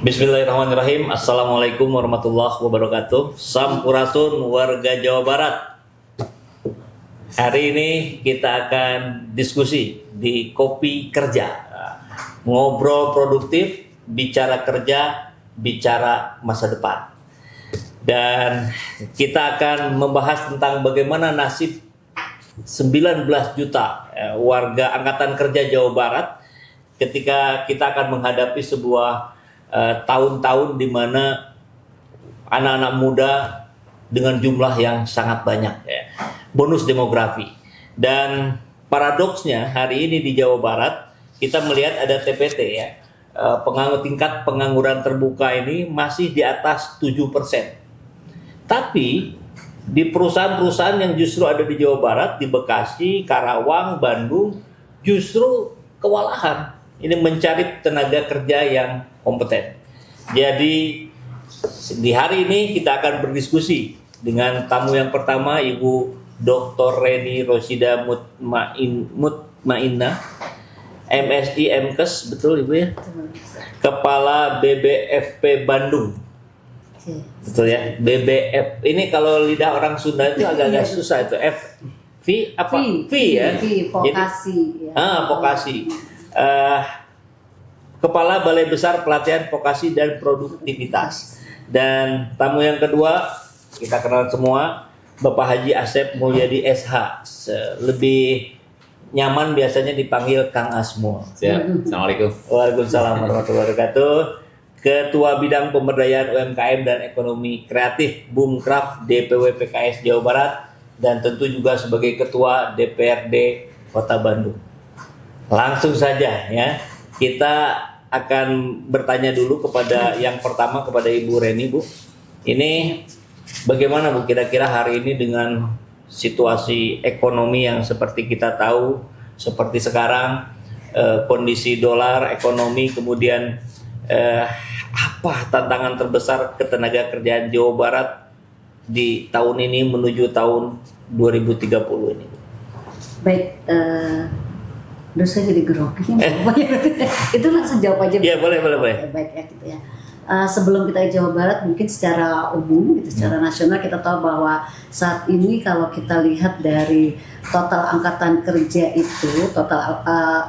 Bismillahirrahmanirrahim. Assalamualaikum warahmatullahi wabarakatuh. Sampurasun warga Jawa Barat. Hari ini kita akan diskusi di Kopi Kerja. Ngobrol produktif, bicara kerja, bicara masa depan. Dan kita akan membahas tentang bagaimana nasib 19 juta warga angkatan kerja Jawa Barat ketika kita akan menghadapi sebuah tahun-tahun di mana anak-anak muda dengan jumlah yang sangat banyak, bonus demografi. Dan paradoksnya hari ini di Jawa Barat kita melihat ada TPT, tingkat pengangguran terbuka ini masih di atas 7%. Tapi di perusahaan-perusahaan yang justru ada di Jawa Barat, di Bekasi, Karawang, Bandung, justru kewalahan ini mencari tenaga kerja yang kompeten. Jadi di hari ini kita akan berdiskusi dengan tamu yang pertama, Ibu Dr. Reni Rosida Mutmainah, MSI MKes, betul Ibu ya? Kepala BBFP Bandung. Betul ya? BBF. Ini kalau lidah orang Sunda itu agak-agak susah itu. V apa? V ya. Vokasi. Jadi, vokasi. Kepala Balai Besar Pelatihan Vokasi dan Produktivitas. Dan tamu yang kedua, kita kenal semua, Bapak Haji Asep Mulyadi SH. Lebih nyaman biasanya dipanggil Kang Asmo. Ya. Assalamualaikum. Waalaikumsalam warahmatullahi wabarakatuh. Ketua Bidang Pemberdayaan UMKM dan Ekonomi Kreatif Bumkraf DPW PKS Jawa Barat, dan tentu juga sebagai Ketua DPRD Kota Bandung. Langsung saja ya, kita akan bertanya dulu kepada yang pertama, kepada Ibu Reni, Bu. Ini bagaimana Bu kira-kira hari ini dengan situasi ekonomi yang seperti kita tahu, seperti sekarang, kondisi dolar, ekonomi, kemudian apa tantangan terbesar ketenaga kerjaan Jawa Barat di tahun ini menuju tahun 2030 ini? Baik, saya jadi grogi. Itu langsung jawab aja. Iya, boleh. Baik ya gitu ya. Sebelum kita di Jawa Barat, mungkin secara umum, gitu, secara nasional kita tahu bahwa saat ini kalau kita lihat dari total angkatan kerja itu,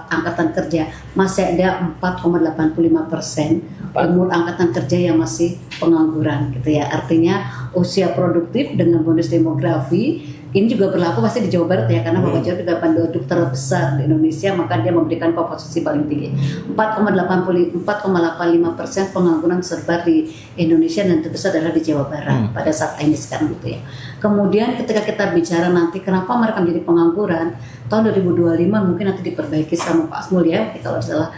angkatan kerja masih ada 4,85% umur angkatan kerja yang masih pengangguran, gitu ya. Artinya usia produktif dengan bonus demografi ini juga berlaku pasti di Jawa Barat ya, karena Bapak Jawa juga penduduk terbesar di Indonesia, maka dia memberikan komposisi paling tinggi. 4,85% pengangguran tersebar di Indonesia dan terbesar adalah di Jawa Barat pada saat ini sekarang gitu ya. Kemudian ketika kita bicara nanti kenapa mereka menjadi pengangguran, tahun 2025 mungkin nanti diperbaiki sama Pak Asmul ya, kalau salah.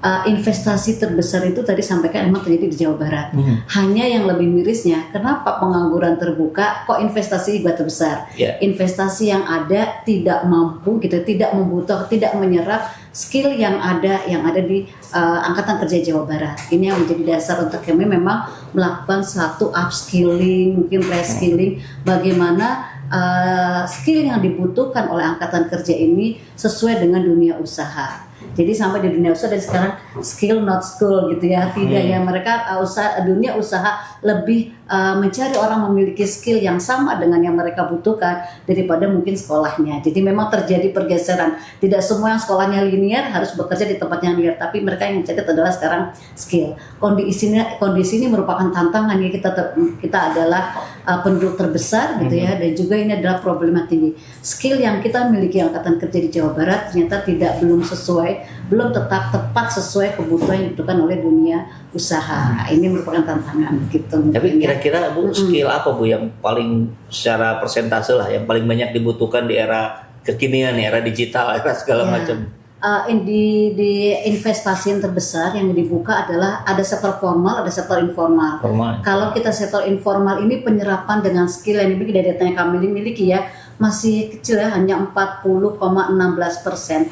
Investasi terbesar itu tadi sampaikan memang terjadi di Jawa Barat. Hanya yang lebih mirisnya, kenapa pengangguran terbuka, kok investasi juga terbesar? Investasi yang ada tidak mampu, gitu, tidak membutuhkan, tidak menyerap skill yang ada di angkatan kerja Jawa Barat. Ini yang menjadi dasar untuk kami memang melakukan satu upskilling, mungkin reskilling, bagaimana skill yang dibutuhkan oleh angkatan kerja ini sesuai dengan dunia usaha. Jadi sampai di dunia usaha dan sekarang skill not school gitu ya, tidak ya, mereka dunia usaha lebih mencari orang memiliki skill yang sama dengan yang mereka butuhkan daripada mungkin sekolahnya. Jadi memang terjadi pergeseran, tidak semua yang sekolahnya linear harus bekerja di tempat yang linear, tapi mereka yang mencari adalah sekarang skill. Kondisi ini merupakan tantangan ya, kita adalah penduduk terbesar gitu ya, dan juga ini adalah problema tinggi. Skill yang kita miliki angkatan kerja di Jawa Barat ternyata belum tetap tepat sesuai kebutuhan yang dibutuhkan oleh dunia usaha. Ini merupakan tantangan gitu. Tapi kira-kira Bu, skill apa Bu yang paling secara persentase lah yang paling banyak dibutuhkan di era kekinian, era digital, era segala macam? Di investasi yang terbesar yang dibuka adalah ada sektor formal, ada sektor informal. Kalau kita sektor informal ini penyerapan dengan skill yang dimiliki dari data yang kami miliki ya, masih kecil ya, hanya 40,16%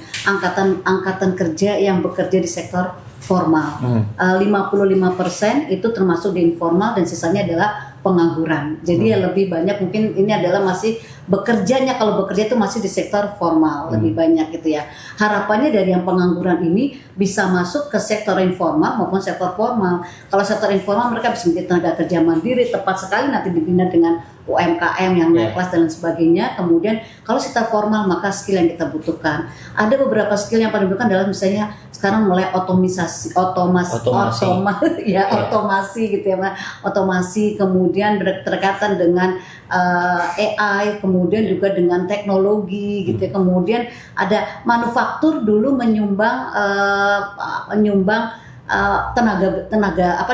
angkatan kerja yang bekerja di sektor formal. 55% itu termasuk di informal dan sisanya adalah pengangguran. Jadi ya lebih banyak mungkin ini adalah masih bekerjanya, kalau bekerja itu masih di sektor formal lebih banyak gitu ya. Harapannya dari yang pengangguran ini bisa masuk ke sektor informal maupun sektor formal. Kalau sektor informal mereka bisa menjadi tenaga kerja mandiri, tepat sekali nanti dibina dengan UMKM yang naik kelas dan lain sebagainya. Kemudian kalau sektor formal maka skill yang kita butuhkan. Ada beberapa skill yang paling dibutuhkan adalah misalnya sekarang mulai otomasi gitu ya, otomasi, kemudian berkaitan dengan AI, kemudian juga dengan teknologi gitu ya. Kemudian ada manufaktur dulu menyumbang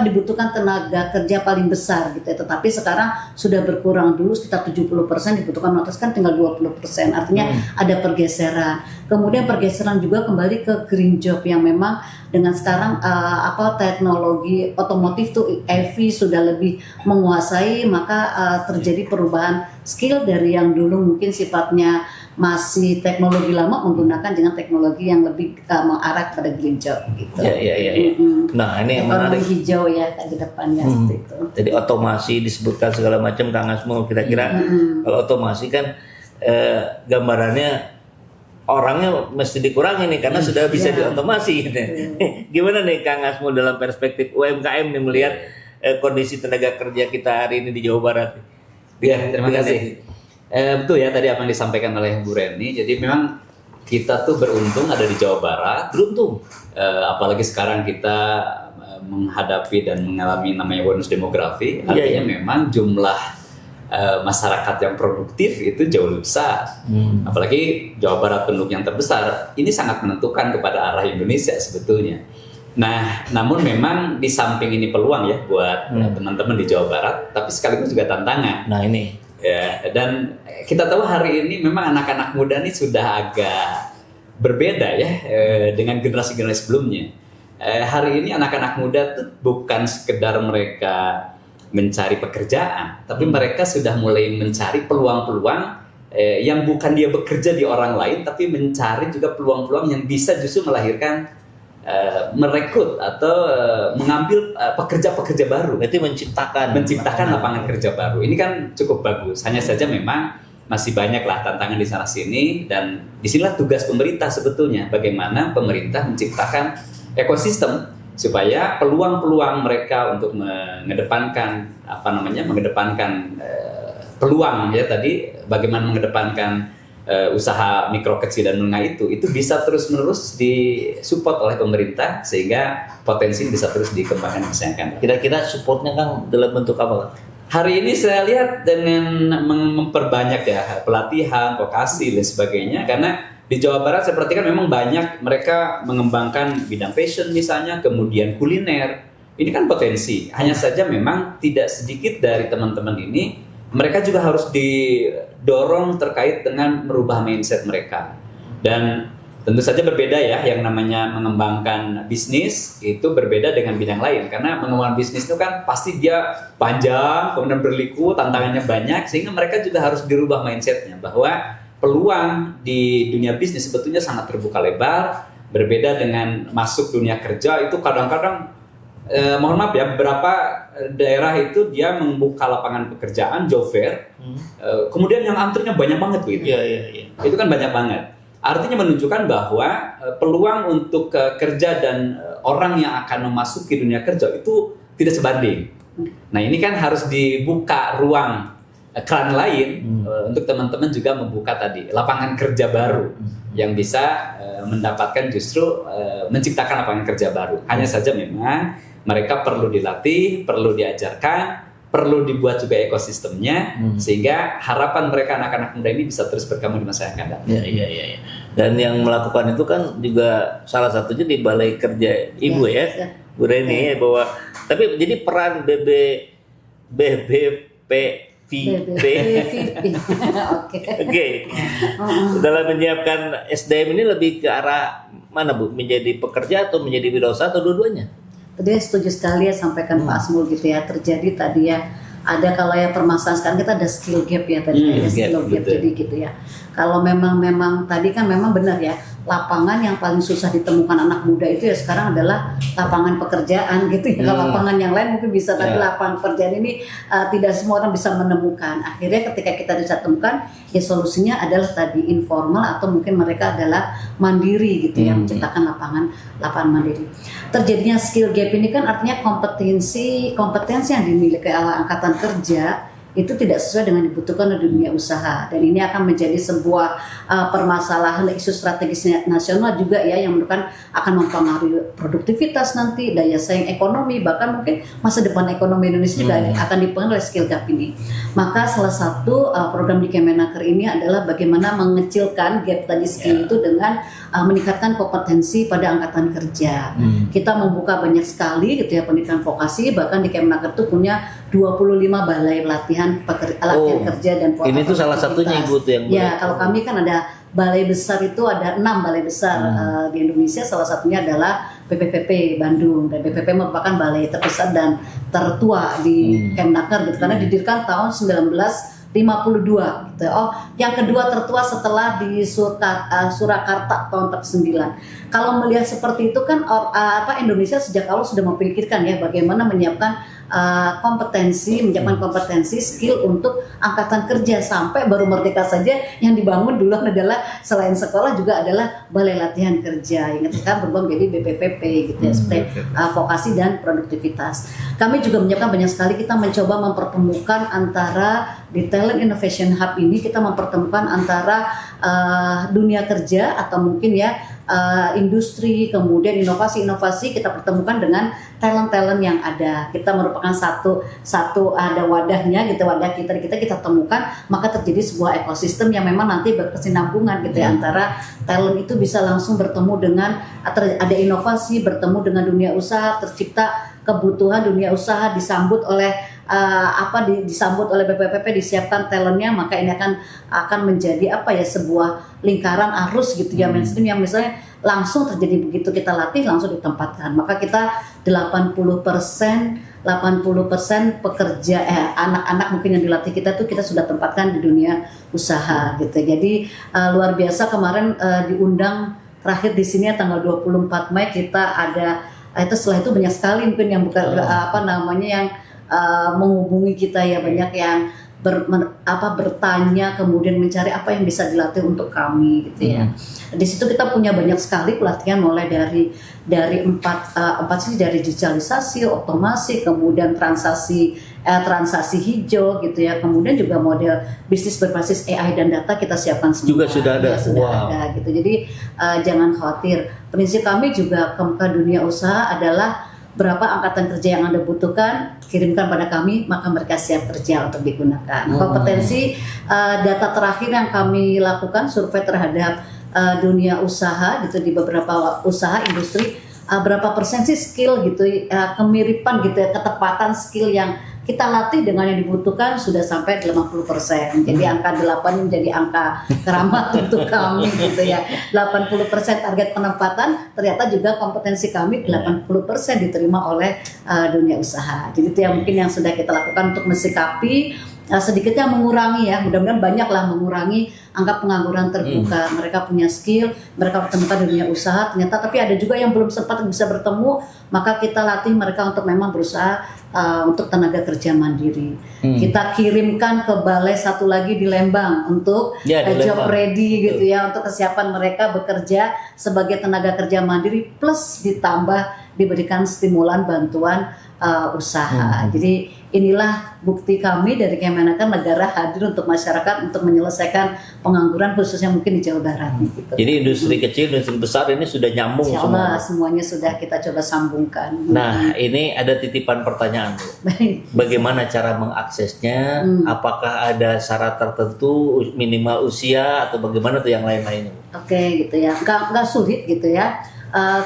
dibutuhkan tenaga kerja paling besar gitu ya. Tetapi sekarang sudah berkurang, dulu sekitar 70% dibutuhkan, otomatis kan tinggal 20%. Artinya ada pergeseran. Kemudian pergeseran juga kembali ke green job yang memang dengan sekarang teknologi otomotif tuh EV sudah lebih menguasai, maka terjadi perubahan skill dari yang dulu mungkin sifatnya masih teknologi lama menggunakan dengan teknologi yang lebih mengarah pada green job gitu. Ya. Nah, ini ekonomi menarik. hijau ya ke depannya seperti itu. Jadi otomasi disebutkan segala macam, Kang Asmo, kira-kira kalau otomasi kan gambarannya orangnya mesti dikurangi nih karena sudah bisa diotomasi gitu. Gimana nih Kang Asmo dalam perspektif UMKM nih melihat kondisi tenaga kerja kita hari ini di Jawa Barat? Ya, terima kasih. Betul ya tadi apa yang disampaikan oleh Bu Reni. Jadi memang kita tuh beruntung ada di Jawa Barat. Beruntung. Apalagi sekarang kita menghadapi dan mengalami namanya bonus demografi. Artinya memang jumlah masyarakat yang produktif itu jauh lebih besar. Apalagi Jawa Barat penduduk yang terbesar. Ini sangat menentukan kepada arah Indonesia sebetulnya. Nah, namun memang di samping ini peluang ya buat teman-teman di Jawa Barat, tapi sekaligus juga tantangan. Nah ini. Ya, dan kita tahu hari ini memang anak-anak muda ini sudah agak berbeda ya dengan generasi-generasi sebelumnya. Hari ini anak-anak muda tuh bukan sekedar mereka mencari pekerjaan, tapi mereka sudah mulai mencari peluang-peluang yang bukan dia bekerja di orang lain, tapi mencari juga peluang-peluang yang bisa justru melahirkan merekrut atau mengambil pekerja-pekerja baru. Berarti menciptakan lapangan kerja baru. Ini kan cukup bagus. Hanya saja memang masih banyaklah tantangan di sana sini, dan disinilah tugas pemerintah sebetulnya. Bagaimana pemerintah menciptakan ekosistem supaya peluang-peluang mereka untuk mengedepankan peluang ya tadi, bagaimana mengedepankan usaha mikro kecil dan menengah itu bisa terus-menerus disupport oleh pemerintah sehingga potensi bisa terus dikembangkan di masa yang akan datang. Kira-kira supportnya Kang dalam bentuk apa? Hari ini saya lihat dengan memperbanyak ya pelatihan, vokasi dan sebagainya, karena di Jawa Barat saya perhatikan memang banyak mereka mengembangkan bidang fashion misalnya, kemudian kuliner. Ini kan potensi. Hanya saja memang tidak sedikit dari teman-teman ini mereka juga harus didorong terkait dengan merubah mindset mereka. Dan tentu saja berbeda ya, yang namanya mengembangkan bisnis itu berbeda dengan bidang lain. Karena mengembangkan bisnis itu kan pasti dia panjang, kemudian berliku, tantangannya banyak, sehingga mereka juga harus dirubah mindsetnya bahwa peluang di dunia bisnis sebetulnya sangat terbuka lebar. Berbeda dengan masuk dunia kerja itu kadang-kadang mohon maaf ya, beberapa daerah itu dia membuka lapangan pekerjaan, job fair, kemudian yang antrinya banyak banget gitu. Iya. Itu kan banyak banget. Artinya menunjukkan bahwa peluang untuk kerja dan orang yang akan memasuki dunia kerja itu tidak sebanding. Nah ini kan harus dibuka ruang keran lain untuk teman-teman juga membuka tadi lapangan kerja baru yang bisa mendapatkan justru menciptakan lapangan kerja baru. Hanya saja memang mereka perlu dilatih, perlu diajarkan, perlu dibuat juga ekosistemnya, sehingga harapan mereka anak-anak muda ini bisa terus berkembang di masa yang akan datang. Iya. Dan yang melakukan itu kan juga salah satunya di Balai Kerja Ibu ya, Bu Reni, bahwa tapi jadi peran Oke. Dalam menyiapkan SDM ini lebih ke arah mana Bu? Menjadi pekerja atau menjadi wirausaha atau dua-duanya? Tadi setuju sekali ya sampaikan Pak Asmul gitu ya, terjadi tadi ya ada kalau ya permasalahan sekarang kita ada skill gap ya tadi ada skill gap betul. Jadi gitu ya. Kalau memang tadi kan memang benar ya, lapangan yang paling susah ditemukan anak muda itu ya sekarang adalah lapangan pekerjaan gitu ya. Lapangan yang lain mungkin bisa, tapi lapangan pekerjaan ini tidak semua orang bisa menemukan. Akhirnya ketika kita bisa temukan, ya solusinya adalah tadi informal atau mungkin mereka adalah mandiri gitu ya, menciptakan lapangan mandiri. Terjadinya skill gap ini kan artinya kompetensi yang dimiliki oleh angkatan kerja itu tidak sesuai dengan dibutuhkan di dunia usaha, dan ini akan menjadi sebuah permasalahan isu strategis nasional juga ya, yang merupakan akan mempengaruhi produktivitas nanti, daya saing ekonomi, bahkan mungkin masa depan ekonomi Indonesia juga akan dipengaruhi oleh skill gap ini. Maka salah satu program di Kemenaker ini adalah bagaimana mengecilkan gap tadi skill itu dengan meningkatkan kompetensi pada angkatan kerja. Kita membuka banyak sekali gitu ya pendidikan vokasi, bahkan di Kemenaker itu punya 25 balai latihan kerja dan ini tuh salah satunya Ibu tuh yang ya, kalau kami kan ada balai besar, itu ada 6 balai besar di Indonesia, salah satunya adalah BPPP Bandung, dan BPPP merupakan balai terbesar dan tertua di Kemenaker gitu, karena didirikan tahun 1952 gitu. Oh, yang kedua tertua setelah di Surakarta tahun 49. Kalau melihat seperti itu kan Indonesia sejak awal sudah memikirkan ya bagaimana menyiapkan menyiapkan kompetensi skill untuk angkatan kerja, sampai baru merdeka saja yang dibangun dulu adalah selain sekolah juga adalah balai latihan kerja yang ketika berubah menjadi BPPP gitu ya, seperti vokasi dan produktivitas. Kami juga menyiapkan banyak sekali, kita mencoba mempertemukan antara di Talent Innovation Hub ini, kita mempertemukan antara dunia kerja atau mungkin ya industri, kemudian inovasi-inovasi kita pertemukan dengan talent-talent yang ada. Kita merupakan satu ada wadahnya gitu, wadah kita temukan, maka terjadi sebuah ekosistem yang memang nanti berkesinambungan gitu ya, antara talent itu bisa langsung bertemu dengan ada inovasi, bertemu dengan dunia usaha, tercipta kebutuhan dunia usaha, disambut oleh disambut oleh BPPP, disiapkan talentnya, maka ini akan menjadi sebuah lingkaran arus gitu ya, mainstream yang misalnya langsung terjadi begitu kita latih langsung ditempatkan. Maka kita 80% pekerja anak-anak mungkin yang dilatih kita tuh kita sudah tempatkan di dunia usaha gitu. Jadi luar biasa kemarin diundang terakhir di sini tanggal 24 Mei kita ada itu, setelah itu banyak sekali mungkin yang yang menghubungi kita ya, banyak yang bertanya kemudian mencari apa yang bisa dilatih untuk kami gitu ya. Di situ kita punya banyak sekali pelatihan mulai dari empat sih, dari digitalisasi, otomasi, kemudian transaksi hijau gitu ya, kemudian juga model bisnis berbasis AI dan data kita siapkan semua. Juga sudah ada. Ya, sudah ada gitu. Jadi jangan khawatir. Prinsip kami juga ke dunia usaha adalah berapa angkatan kerja yang Anda butuhkan, kirimkan pada kami, maka mereka siap kerja untuk digunakan. Kompetensi data terakhir yang kami lakukan survei terhadap dunia usaha gitu, di beberapa usaha industri, berapa persen sih skill gitu, kemiripan gitu ya, ketepatan skill yang kita latih dengan yang dibutuhkan sudah sampai 80%. Jadi angka 8 menjadi angka keramat untuk kami gitu ya. 80% target penempatan, ternyata juga kompetensi kami 80% diterima oleh dunia usaha. Jadi itu yang mungkin yang sudah kita lakukan untuk mensikapi sedikitnya mengurangi ya, mudah-mudahan banyaklah mengurangi angka pengangguran terbuka. Mereka punya skill, mereka bertemu dunia usaha ternyata, tapi ada juga yang belum sempat bisa bertemu, maka kita latih mereka untuk memang berusaha untuk tenaga kerja mandiri. Kita kirimkan ke balai satu lagi di Lembang untuk job ready gitu ya, untuk kesiapan mereka bekerja sebagai tenaga kerja mandiri, plus ditambah diberikan stimulan bantuan usaha. Jadi inilah bukti kami dari Kemenaker, negara hadir untuk masyarakat untuk menyelesaikan pengangguran khususnya mungkin di Jawa Barat. Gitu. Jadi industri kecil, industri besar ini sudah nyambung semua. Semuanya sudah kita coba sambungkan. Nah, ini ada titipan pertanyaan, Bu. Bagaimana cara mengaksesnya? Apakah ada syarat tertentu, minimal usia atau bagaimana tuh yang lain-lainnya? Oke, gitu ya. Nggak sulit gitu ya.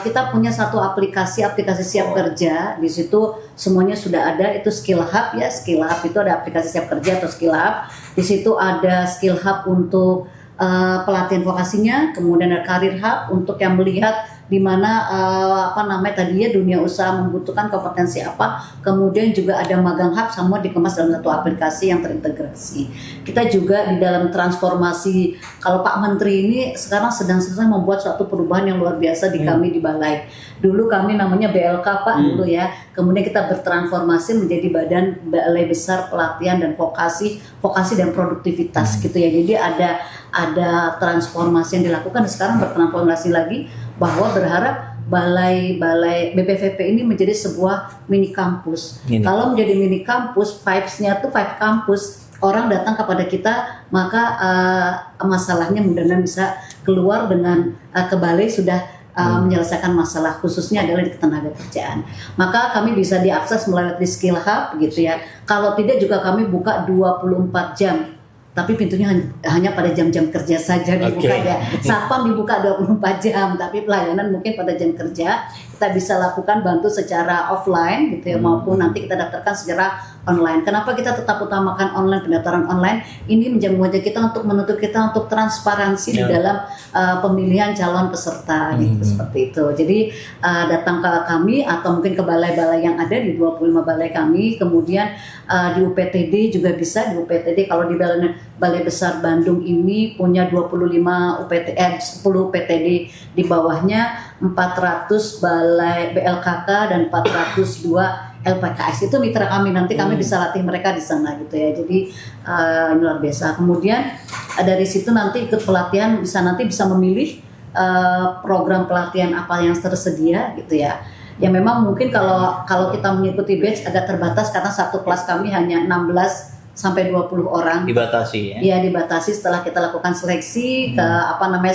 Kita punya satu aplikasi siap kerja. Di situ semuanya sudah ada, itu Skill Hub ya. Skill Hub itu ada aplikasi siap kerja atau Skill Hub. Di situ ada Skill Hub untuk pelatihan vokasinya, kemudian ada Career Hub untuk yang melihat di mana tadinya dunia usaha membutuhkan kompetensi apa, kemudian juga ada magang hub semua dikemas dalam satu aplikasi yang terintegrasi. Kita juga di dalam transformasi, kalau Pak Menteri ini sekarang sedang membuat suatu perubahan yang luar biasa di kami di Balai. Dulu kami namanya BLK Pak dulu ya, kemudian kita bertransformasi menjadi Badan Balai Besar Pelatihan dan Vokasi dan Produktivitas gitu ya. Jadi ada transformasi yang dilakukan, sekarang bertransformasi lagi bahwa berharap balai BPVP ini menjadi sebuah mini kampus. Kalau menjadi mini kampus, vibes-nya tuh vibe kampus. Orang datang kepada kita, maka masalahnya mudah-mudahan bisa keluar dengan ke balai sudah menyelesaikan masalah, khususnya adalah di ketenaga kerjaan. Maka kami bisa diakses melalui skill hub gitu ya. Kalau tidak juga kami buka 24 jam. Tapi pintunya hanya pada jam-jam kerja saja dibuka ya. Satpam dibuka 24 jam, tapi pelayanan mungkin pada jam kerja kita bisa lakukan bantu secara offline gitu ya, maupun nanti kita daftarkan secara online. Kenapa kita tetap utamakan online, pendaftaran online? Ini menjadi wajah kita untuk menuntut kita untuk transparansi di dalam pemilihan calon peserta gitu, seperti itu. Jadi datang ke kami atau mungkin ke balai-balai yang ada di 25 balai kami, kemudian di UPTD juga bisa. Di UPTD kalau di Balai Besar Bandung ini punya 25 10 UPTD, di bawahnya 400 balai BLKK dan 402 LPKS. Itu mitra kami, nanti kami bisa latih mereka di sana gitu ya. Jadi ini luar biasa. Kemudian dari situ nanti ikut pelatihan, nanti bisa memilih program pelatihan apa yang tersedia gitu ya. Ya memang mungkin kalau kita mengikuti batch agak terbatas karena satu kelas kami hanya 16 sampai 20 orang. Dibatasi ya? Iya, dibatasi setelah kita lakukan seleksi ke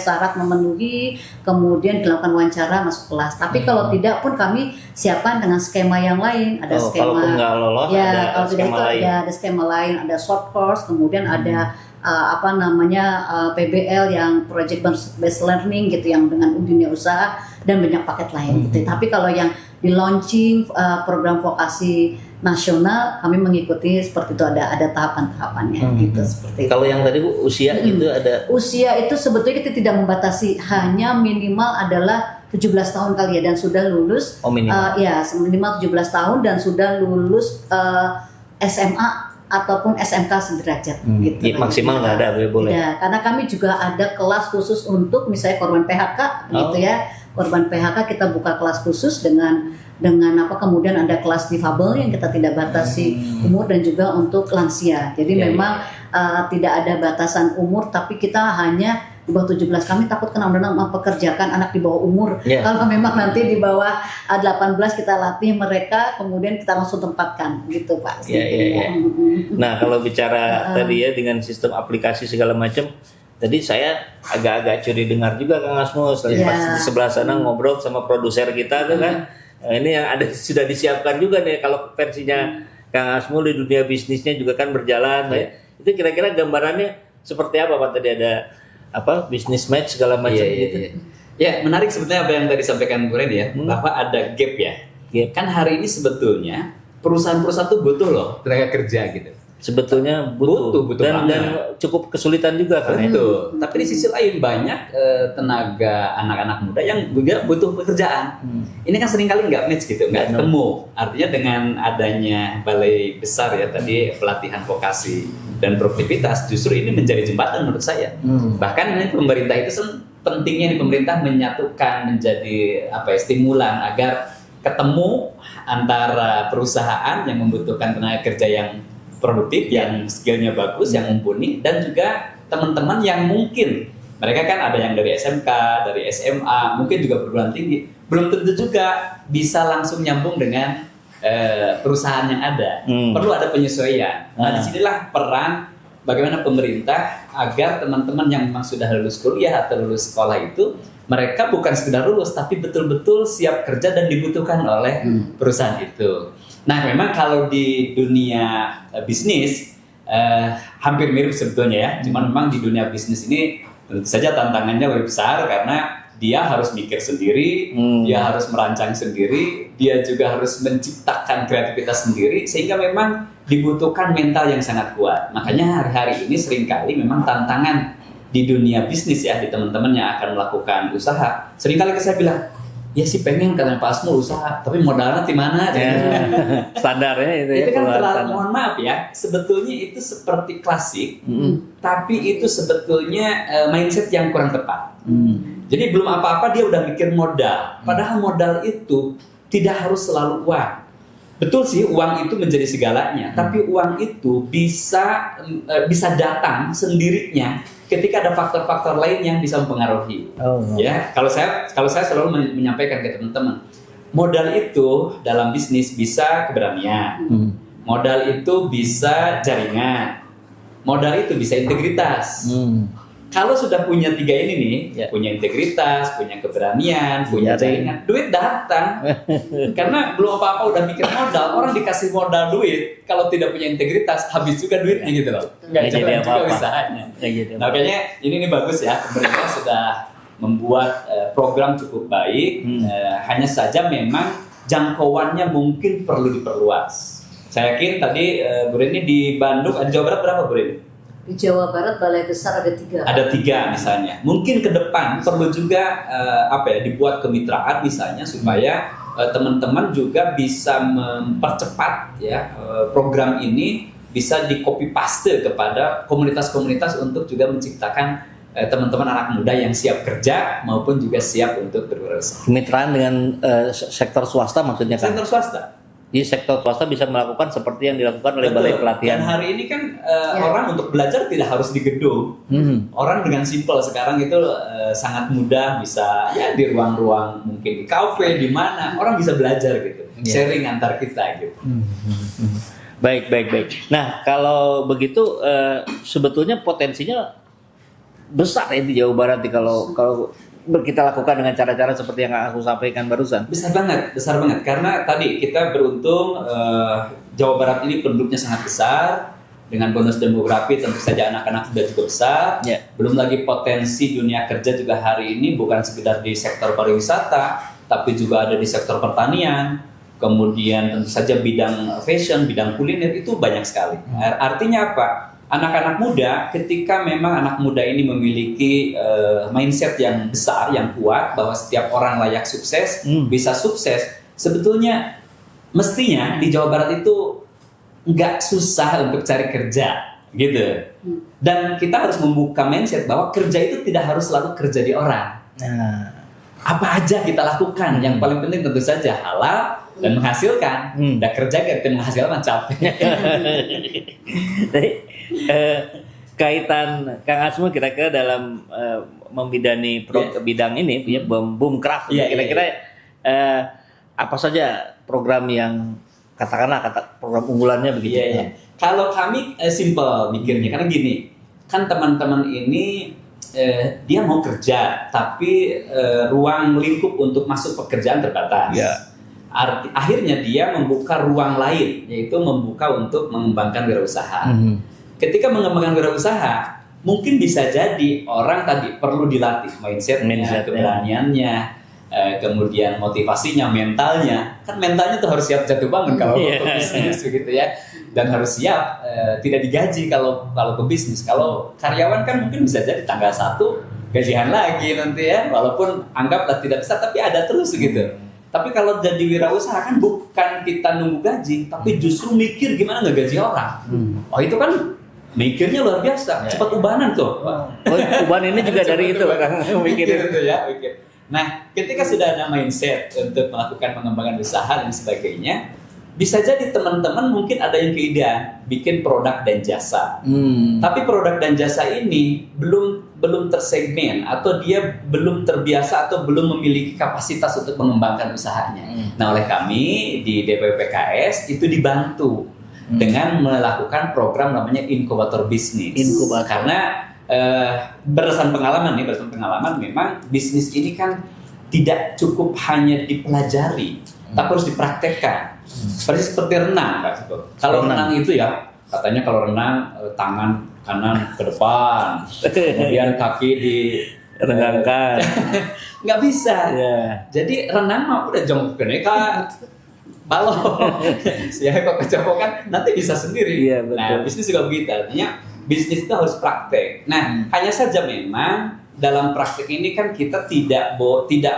syarat memenuhi, kemudian dilakukan wawancara masuk kelas. Tapi kalau tidak pun kami siapkan dengan skema yang lain. Ada skema. Kalaupun nggak lolos, ya, ada kalau tidak skema itu lain. ada skema lain, ada short course, kemudian ada PBL yang project based learning gitu yang dengan dunia usaha dan banyak paket lain gitu. Tapi kalau yang di launching program vokasi nasional kami mengikuti seperti itu, ada tahapan-tahapannya gitu seperti itu. Kalau yang tadi Bu, usia gitu ada? Usia itu sebetulnya kita tidak membatasi, hanya minimal adalah 17 tahun kali ya dan sudah lulus. Oh, minimal. Ya, minimal 17 tahun dan sudah lulus SMA ataupun SMK sederajat gitu. Ya, maksimal nggak ada, boleh. Tidak, karena kami juga ada kelas khusus untuk misalnya korban PHK gitu ya. Korban PHK kita buka kelas khusus dengan kemudian ada kelas difabel yang kita tidak batasi umur dan juga untuk lansia. Jadi memang tidak ada batasan umur, tapi kita hanya di bawah 17. Kami takut kena undang-undang mempekerjakan anak di bawah umur. Kalau memang nanti di bawah 18 kita latih mereka, kemudian kita langsung tempatkan gitu Pak. Nah kalau bicara tadi ya dengan sistem aplikasi segala macam, tadi saya agak-agak curi dengar juga Kang Asmus pas di sebelah sana ngobrol sama produser kita tuh kan. Nah, ini yang ada sudah disiapkan juga nih kalau versinya Kang Asmus di dunia bisnisnya juga kan berjalan. Itu kira-kira gambarannya seperti apa Pak? Tadi ada bisnis match segala macam gitu. Ya, menarik sebetulnya apa yang tadi disampaikan Bu Reni ya, bahwa ada gap ya. Kan hari ini sebetulnya perusahaan-perusahaan tuh butuh loh tenaga kerja gitu. Sebetulnya butuh dan cukup kesulitan juga kan. Betul. Tapi di sisi lain banyak tenaga anak-anak muda yang juga butuh pekerjaan. Ini kan seringkali nggak match gitu, nggak ketemu. Artinya dengan adanya balai besar ya tadi pelatihan vokasi dan produktivitas, justru ini menjadi jembatan menurut saya. Bahkan ini pemerintah itu pentingnya di pemerintah menyatukan menjadi stimulan agar ketemu antara perusahaan yang membutuhkan tenaga kerja yang produktif, yang skillnya bagus, yang mumpuni, dan juga teman-teman yang mungkin mereka kan ada yang dari SMK, dari SMA, mungkin juga perguruan tinggi, belum tentu juga bisa langsung nyambung dengan perusahaan yang ada. Perlu ada penyesuaian. Nah, disinilah peran bagaimana pemerintah agar teman-teman yang memang sudah lulus kuliah atau lulus sekolah itu mereka bukan sekedar lulus, tapi betul-betul siap kerja dan dibutuhkan oleh perusahaan itu. Nah, memang kalau di dunia bisnis hampir mirip sebetulnya ya. Cuman memang di dunia bisnis ini tentu saja tantangannya lebih besar karena dia harus mikir sendiri, dia harus merancang sendiri, dia juga harus menciptakan kreativitas sendiri, sehingga memang dibutuhkan mental yang sangat kuat. Makanya hari-hari ini seringkali memang tantangan di dunia bisnis ya, di teman-teman yang akan melakukan usaha. Seringkali saya bilang, ya sih pengen katanya Pak Asmul usaha, tapi modalnya di mana? Standarnya itu ya. Itu kan keluar terlalu, standar. mohon maaf ya, sebetulnya itu seperti klasik, tapi itu sebetulnya mindset yang kurang tepat. Jadi belum apa-apa dia udah mikir modal, padahal modal itu tidak harus selalu uang. Betul sih, uang itu menjadi segalanya, tapi uang itu bisa datang sendirinya ketika ada faktor-faktor lain yang bisa mempengaruhi. Ya, kalau saya selalu menyampaikan ke teman-teman, modal itu dalam bisnis bisa keberanian, modal itu bisa jaringan, modal itu bisa integritas. Kalau sudah punya 3 ini nih, punya integritas, punya keberanian, punya jaringan, duit datang. Karena belum apa-apa udah mikir modal, orang dikasih modal duit, kalau tidak punya integritas, habis juga duitnya gitu loh. Nggak jalan juga usahanya. Nah, kayaknya ini bagus ya, pemerintah sudah membuat program cukup baik, hanya saja memang jangkauannya mungkin perlu diperluas. Saya yakin tadi Bu Rini di Bandung, di Jawa Barat berapa Bu Rini? Di Jawa Barat balai besar ada 3. Ada 3 misalnya. Mungkin ke depan perlu juga dibuat kemitraan misalnya supaya teman-teman juga bisa mempercepat ya program ini bisa di copy paste kepada komunitas-komunitas untuk juga menciptakan teman-teman anak muda yang siap kerja maupun juga siap untuk berwirausaha. Kemitraan dengan sektor swasta maksudnya kan? Sektor swasta. Di sektor swasta bisa melakukan seperti yang dilakukan oleh balai pelatihan. Dan hari ini kan orang untuk belajar tidak harus di gedung. Orang dengan simpel sekarang itu sangat mudah bisa ya di ruang-ruang mungkin di kafe di mana orang bisa belajar gitu, sharing antar kita gitu. Baik. Nah kalau begitu sebetulnya potensinya besar ya di Jawa Barat nih kalau kita lakukan dengan cara-cara seperti yang aku sampaikan barusan. Besar banget karena tadi kita beruntung Jawa Barat ini penduduknya sangat besar dengan bonus demografi tentu saja anak-anak sudah cukup besar. Belum lagi potensi dunia kerja juga hari ini bukan sekedar di sektor pariwisata tapi juga ada di sektor pertanian, kemudian tentu saja bidang fashion, bidang kuliner itu banyak sekali. Artinya apa? Anak-anak muda, ketika memang anak muda ini memiliki mindset yang besar, yang kuat, bahwa setiap orang layak sukses, bisa sukses, sebetulnya mestinya di Jawa Barat itu nggak susah untuk cari kerja, gitu. Dan kita harus membuka mindset bahwa kerja itu tidak harus selalu kerja di orang. Apa aja kita lakukan, yang paling penting tentu saja halal dan menghasilkan. Dan kerja gak menghasilkan capek. Jadi, kaitan Kang Asmul kira-kira dalam membidani bidang ini ya boom craft kira-kira apa saja program yang katakanlah program unggulannya begitu. Kalau kami simple mikirnya karena gini, kan teman-teman ini dia mau kerja tapi ruang lingkup untuk masuk pekerjaan terbatas. Akhirnya dia membuka ruang lain, yaitu membuka untuk mengembangkan wirausaha. Ketika mengembangkan wirausaha, mungkin bisa jadi orang tadi perlu dilatih mindsetnya, keberaniannya, kemudian motivasinya, mentalnya. Kan mentalnya tuh harus siap jatuh bangun kalau untuk bisnis begitu ya. Dan harus siap tidak digaji kalau ke bisnis. Kalau karyawan kan mungkin bisa jadi tanggal 1 gajian lagi nanti ya, walaupun anggaplah tidak besar tapi ada terus gitu. Tapi kalau jadi wirausaha kan bukan kita nunggu gaji, tapi justru mikir gimana ngegaji orang. Oh itu kan mikirnya luar biasa, cepat ubanan tuh. Uban ini juga dari itu Kang, mikir itu ya. Nah, ketika sudah ada mindset untuk melakukan pengembangan usaha dan sebagainya, bisa jadi teman-teman mungkin ada yang keidean bikin produk dan jasa. Tapi produk dan jasa ini belum tersegmen atau dia belum terbiasa atau belum memiliki kapasitas untuk mengembangkan usahanya. Nah, oleh kami di DPPKS itu dibantu dengan melakukan program namanya inkubator bisnis. Karena berdasarkan pengalaman memang bisnis ini kan tidak cukup hanya dipelajari, tapi harus dipraktekkan. Seperti renang, Kak. Kalau renang itu ya katanya kalau renang tangan kanan ke depan, kemudian kaki direngangkan. Nggak bisa. Jadi renang mah udah jongkok ke neka balon. Ya kok kecopokan nanti bisa sendiri. Nah, bisnis juga begitu. Artinya bisnis itu harus praktek. Nah, hanya saja memang dalam praktik ini kan kita tidak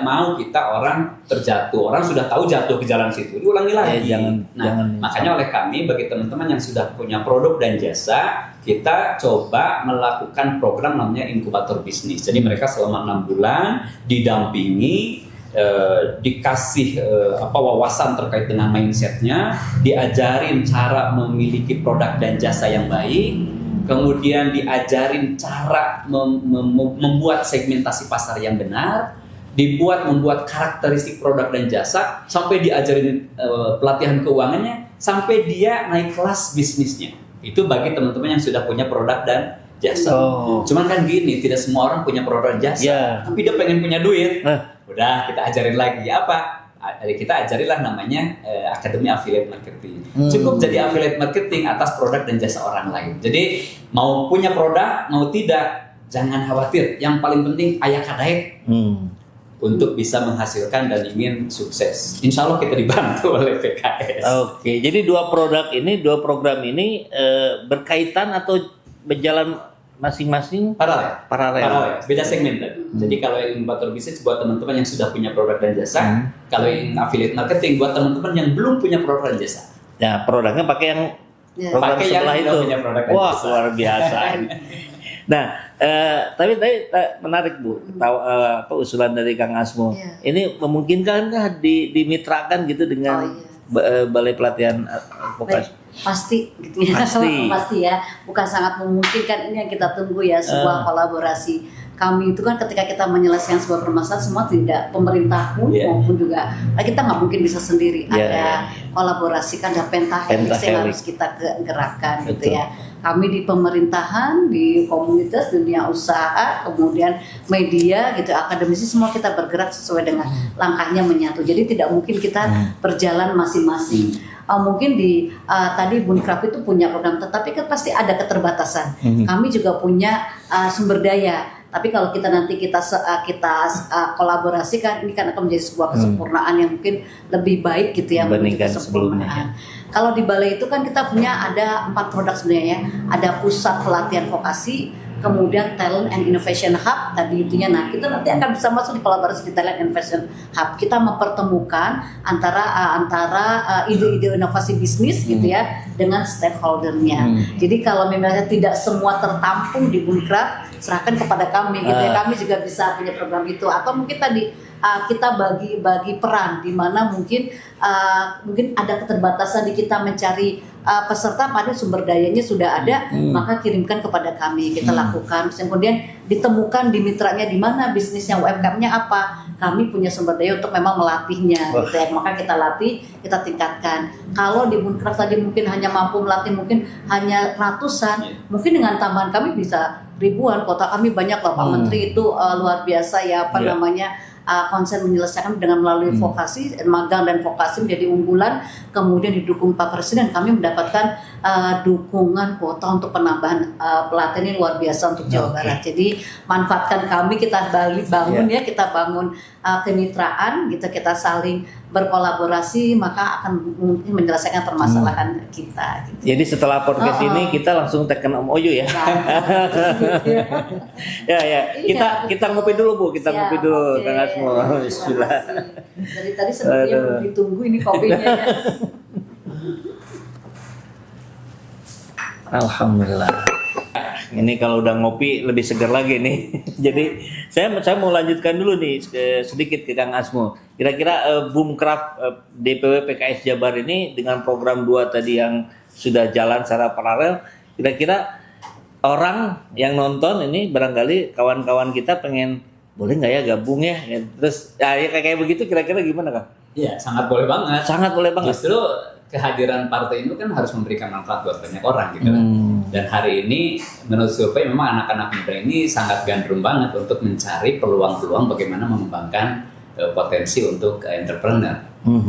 mau kita orang terjatuh. Orang sudah tahu jatuh ke jalan situ, diulangi lagi. Jangan. Makanya oleh kami, bagi teman-teman yang sudah punya produk dan jasa, kita coba melakukan program namanya inkubator bisnis. Jadi mereka selama 6 bulan didampingi, dikasih wawasan terkait dengan mindsetnya, diajarin cara memiliki produk dan jasa yang baik. Kemudian diajarin cara membuat segmentasi pasar yang benar, membuat karakteristik produk dan jasa, sampai diajarin pelatihan keuangannya, sampai dia naik kelas bisnisnya. Itu bagi teman-teman yang sudah punya produk dan jasa. Cuman kan gini, tidak semua orang punya produk dan jasa, tapi dia pengen punya duit. Udah, kita ajarin lagi apa? Kita ajarilah namanya Akademi Affiliate Marketing. Cukup jadi affiliate marketing atas produk dan jasa orang lain. Jadi mau punya produk, mau tidak, jangan khawatir. Yang paling penting ayah kadaek untuk bisa menghasilkan dan ingin sukses. Insya Allah kita dibantu oleh PKS. Oke, jadi dua program ini berkaitan atau berjalan masing-masing? Paralel. Beda segmen tadi. Jadi kalau yang inkubator bisnis buat teman-teman yang sudah punya produk dan jasa, kalau yang affiliate marketing buat teman-teman yang belum punya produk dan jasa. Ya, produknya pakai yang program setelah itu. Punya produk dan Wah, jasa. luar biasa. Nah, tapi menarik Bu, usulan dari Kang Asmo. Ini memungkinkankah dimitrakan gitu dengan Balai Pelatihan Advokasi? Pasti gitu ya. Pasti ya, bukan sangat memungkinkan. Ini yang kita tunggu ya, sebuah kolaborasi. Kami itu kan ketika kita menyelesaikan sebuah permasalahan, semua tidak pemerintah pun maupun juga kita nggak mungkin bisa sendiri. Ada kolaborasi, kan ada pentahelix yang harus kita gerakkan gitu ya. Kami di pemerintahan, di komunitas, dunia usaha, kemudian media gitu, akademisi, semua kita bergerak sesuai dengan langkahnya menyatu. Jadi tidak mungkin kita berjalan masing-masing. Mungkin di tadi Bunkraf itu punya program, tetapi kan pasti ada keterbatasan. Kami juga punya sumber daya. Tapi kalau kita nanti kita kolaborasikan, ini kan akan menjadi sebuah kesempurnaan yang mungkin lebih baik gitu ya, dibandingkan sebelumnya. Kalau di balai itu kan kita punya ada 4 produk sebenarnya. Ada pusat pelatihan vokasi, kemudian Talent and Innovation Hub tadi itunya. Nah, kita nanti akan bisa masuk di kolaborasi di Talent and Innovation Hub. Kita mempertemukan antara ide-ide inovasi bisnis gitu ya dengan stakeholdernya. Jadi kalau memang tidak semua tertampung di Bunkraf, serahkan kepada kami gitu ya. Kami juga bisa punya program itu, atau mungkin tadi kita bagi peran di mana mungkin ada keterbatasan di kita mencari peserta, pada sumber dayanya sudah ada, maka kirimkan kepada kami, kita lakukan. Kemudian ditemukan di mitranya di mana, bisnisnya, UMKM-nya apa, kami punya sumber daya untuk memang melatihnya gitu ya. Maka kita latih, kita tingkatkan. Kalau di Bunkraf tadi mungkin hanya mampu melatih mungkin hanya ratusan, mungkin dengan tambahan kami bisa ribuan. Kota kami banyak loh, Pak Menteri itu luar biasa ya, konsen menyelesaikan dengan melalui vokasi, magang dan vokasi menjadi unggulan. Kemudian didukung Pak Presiden, kami mendapatkan dukungan kuota untuk penambahan pelatihan ini luar biasa untuk Jawa Barat. Jadi manfaatkan kami, kita bangun ya, kita bangun kemitraan gitu, kita saling berkolaborasi, maka akan mungkin menyelesaikan permasalahan kita gitu. Jadi setelah podcast ini kita langsung tekan MOU ya. Kita ngopi dulu Bu, ngopi dulu Kang Asmo. Bismillah. Dari tadi sepertinya belum ditunggu ini kopinya ya. Alhamdulillah. Ini kalau udah ngopi lebih segar lagi nih. Jadi saya mau lanjutkan dulu nih sedikit ke Kang Asmo. Kira-kira Bunkraf DPW PKS Jabar ini dengan program 2 tadi yang sudah jalan secara paralel, kira-kira orang yang nonton ini barangkali kawan-kawan kita pengen boleh nggak ya gabung ya? Terus ya kayak begitu kira-kira gimana Kang? Iya, sangat boleh banget. Sangat boleh banget. Justru kehadiran partai itu kan harus memberikan manfaat buat banyak orang gitu kan. Dan hari ini menurut survei memang anak-anak muda ini sangat gandrung banget untuk mencari peluang-peluang bagaimana mengembangkan potensi untuk entrepreneur.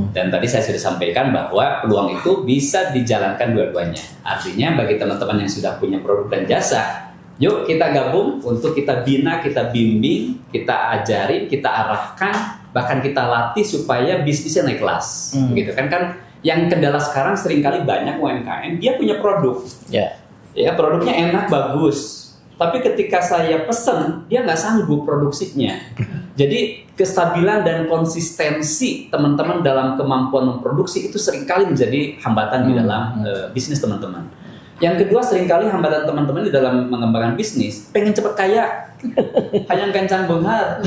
Dan tadi saya sudah sampaikan bahwa peluang itu bisa dijalankan dua-duanya. Artinya bagi teman-teman yang sudah punya produk dan jasa, yuk kita gabung untuk kita bina, kita bimbing, kita ajari, kita arahkan, bahkan kita latih supaya bisnisnya naik kelas. Gitu kan yang kendala sekarang seringkali banyak UMKM dia punya produk. Ya, produknya enak, bagus. Tapi ketika saya pesen, dia nggak sanggup produksinya. Jadi kestabilan dan konsistensi teman-teman dalam kemampuan memproduksi itu seringkali menjadi hambatan di dalam bisnis teman-teman. Yang kedua, seringkali hambatan teman-teman di dalam mengembangkan bisnis, pengen cepat kaya, hayang kencang benghar.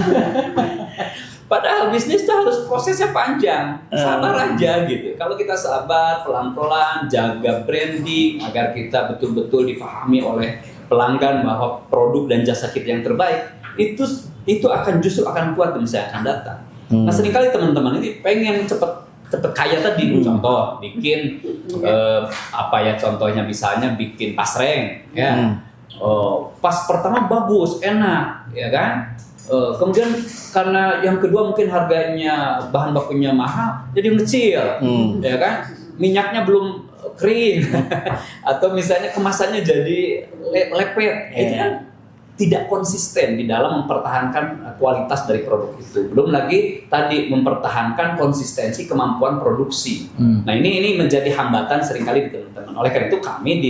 Padahal bisnis itu harus prosesnya panjang, sabar aja gitu. Kalau kita sabar, pelan-pelan, jaga branding agar kita betul-betul difahami oleh pelanggan bahwa produk dan jasa kita yang terbaik, itu akan justru akan kuat di masa yang akan datang. Nah, seringkali teman-teman ini pengen cepet kaya tadi, contoh bikin contohnya misalnya bikin pasreng, ya. Pas pertama bagus, enak, ya kan? Kemudian karena yang kedua mungkin harganya bahan bakunya mahal, jadi ngecil, ya kan? Minyaknya belum kering, atau misalnya kemasannya jadi lepet, itu kan tidak konsisten di dalam mempertahankan kualitas dari produk itu. Belum lagi tadi mempertahankan konsistensi kemampuan produksi. Nah ini menjadi hambatan seringkali di teman-teman. Oleh karena itu kami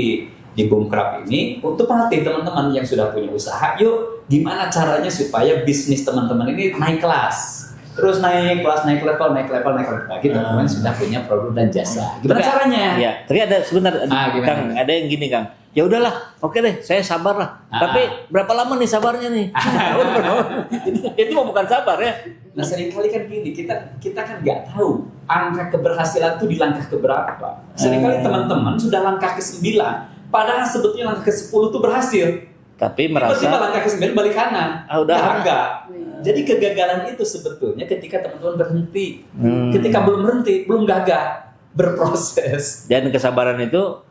di Boomcraft ini untuk melatih teman-teman yang sudah punya usaha, yuk gimana caranya supaya bisnis teman-teman ini naik kelas, terus naik kelas, naik level bagi teman-teman sudah punya produk dan jasa. Gimana caranya? Ya, tapi ada sebentar, gimana? Kang, ada yang gini, Kang. Ya udahlah, oke deh, saya sabar lah. Tapi berapa lama nih sabarnya nih? Itu mah bukan sabar ya. Nah seringkali kan gini, kita kan nggak tahu angka keberhasilan itu di langkah keberapa. Seringkali teman-teman sudah langkah ke-9, padahal sebetulnya langkah ke-10 itu berhasil. Tapi merasa tiba-tiba langkah ke-9 balik kanan. Udah enggak. Jadi kegagalan itu sebetulnya ketika teman-teman berhenti. Ketika belum berhenti, belum gagah, berproses. Dan kesabaran itu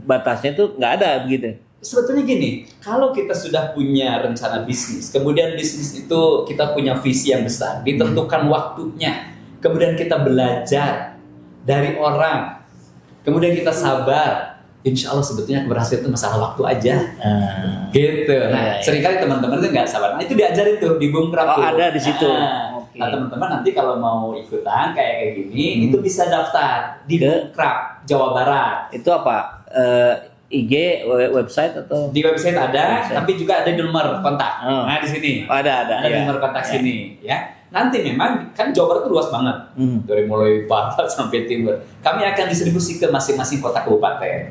batasnya itu nggak ada begitu. Sebetulnya gini, kalau kita sudah punya rencana bisnis, kemudian bisnis itu kita punya visi yang besar, ditentukan waktunya, kemudian kita belajar dari orang, kemudian kita sabar, insya Allah sebetulnya keberhasilan itu masalah waktu aja. Gitu. Nah, seringkali teman-teman itu nggak sabar. Nah, itu diajarin tuh di Boomcraft. Ada di situ. Nah, teman-teman nanti kalau mau ikutan kayak gini, itu bisa daftar di Boomcraft Jawa Barat. Itu apa? IG, website atau? Di website ada, tapi juga ada nomor kontak. Nah, di sini. Ada ya. Nomor kontak sini, ya. Nanti memang kan Jawa Barat itu luas banget. Dari mulai barat sampai timur. Kami akan distribusi ke masing-masing kota kabupaten.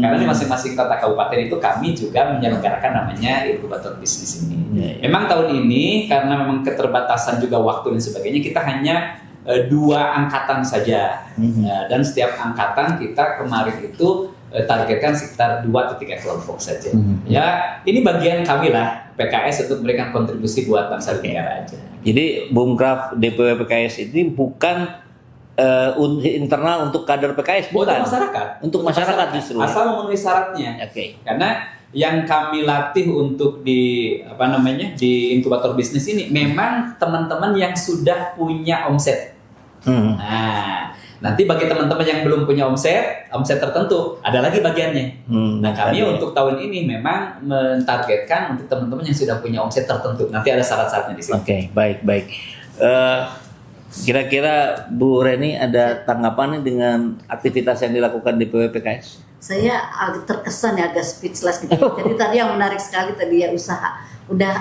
Karena di masing-masing kota kabupaten itu kami juga menyelenggarakan namanya inkubator bisnis ini. Memang tahun ini karena memang keterbatasan juga waktu dan sebagainya, kita hanya 2 angkatan saja. Dan setiap angkatan kita kemarin itu targetkan sekitar 2 atau 3 kelompok saja. Ya, ini bagian kami lah PKS untuk memberikan kontribusi buat bangsa dan negara aja. Jadi Boomcraft DPW PKS ini bukan internal untuk kader PKS, bukan? Untuk masyarakat. Untuk masyarakat justru. Asal memenuhi syaratnya. Oke. Karena yang kami latih untuk di di inkubator bisnis ini memang teman-teman yang sudah punya omset. Nah, nanti bagi teman-teman yang belum punya omset tertentu, ada lagi bagiannya. Nah, kami untuk tahun ini memang mentargetkan untuk teman-teman yang sudah punya omset tertentu. Nanti ada syarat-syaratnya di sini. Oke, baik. Kira-kira Bu Reni ada tanggapan nih dengan aktivitas yang dilakukan di DPW PKS? Saya agak terkesan ya, agak speechless gitu. Jadi tadi yang menarik sekali tadi ya,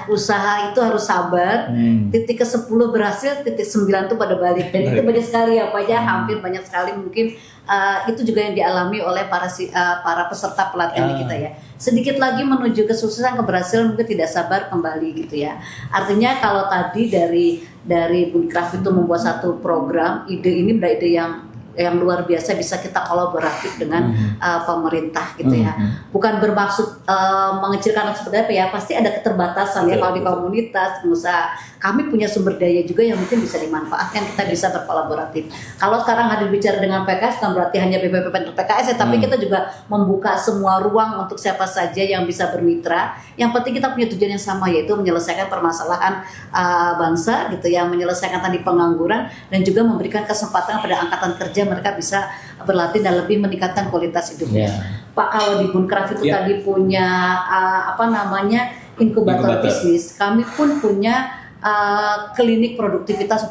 usaha itu harus sabar. Titik ke-10 berhasil, titik 9 tuh pada balik. Dan itu banyak sekali ya Pak ya, hampir banyak sekali mungkin itu juga yang dialami oleh para peserta pelatihan kita ya. Sedikit lagi menuju kesuksesan, keberhasilan, mungkin tidak sabar kembali gitu ya. Artinya kalau tadi dari Boomcraft itu membuat satu program, ide ini adalah ide yang luar biasa, bisa kita kolaboratif dengan pemerintah gitu ya. Bukan bermaksud mengecilkan seperti apa ya, pasti ada keterbatasan ya kalau di komunitas, pengusaha. Kami punya sumber daya juga yang mungkin bisa dimanfaatkan, kita bisa berkolaboratif. Kalau sekarang hadir bicara dengan PKS, bukan berarti hanya BPP PKS ya, tapi kita juga membuka semua ruang untuk siapa saja yang bisa bermitra. Yang penting kita punya tujuan yang sama, yaitu menyelesaikan permasalahan bangsa gitu ya, menyelesaikan tadi pengangguran, dan juga memberikan kesempatan pada angkatan kerja mereka bisa berlatih dan lebih meningkatkan kualitas hidupnya. Pak, kalau di Boomcraft itu tadi punya inkubator bisnis, kami pun punya klinik produktivitas